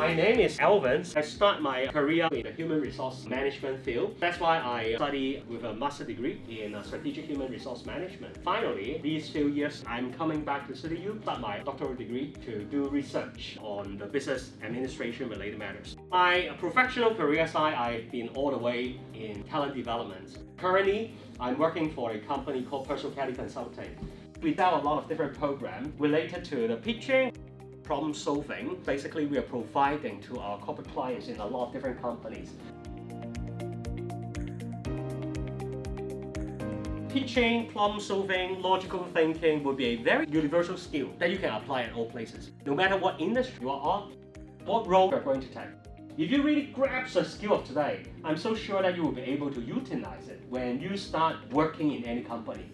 My name is Alvin. I start my career in the human resource management field. That's why I study with a master degree in strategic human resource management. Finally, these few years, I'm coming back to CityU, start my doctoral degree to do research on the business administration related matters. My professional career side, I've been all the way in talent development. Currently, I'm working for a company called Personal Capital Consulting. We do a lot of different programs related to the pitching, problem solving. Basically, we are providing to our corporate clients in a lot of different companies. Pitching, problem solving, logical thinking will be a very universal skill that you can apply at all places. No matter what industry you are on, what role you're going to take. If you really grasp the skill of today, I'm so sure that you will be able to utilize it when you start working in any company.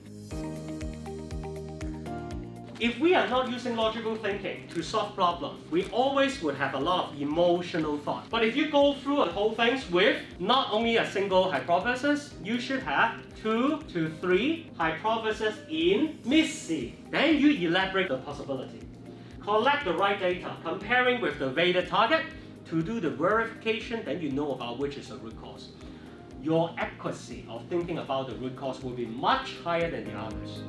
If we are not using logical thinking to solve problems, we always would have a lot of emotional thought. But if you go through the whole things with not only a single hypothesis, you should have 2 to 3 hypotheses in MISSI. Then you elaborate the possibility. Collect the right data, comparing with the weighted target to do the verification, then you know about which is the root cause. Your accuracy of thinking about the root cause will be much higher than the others.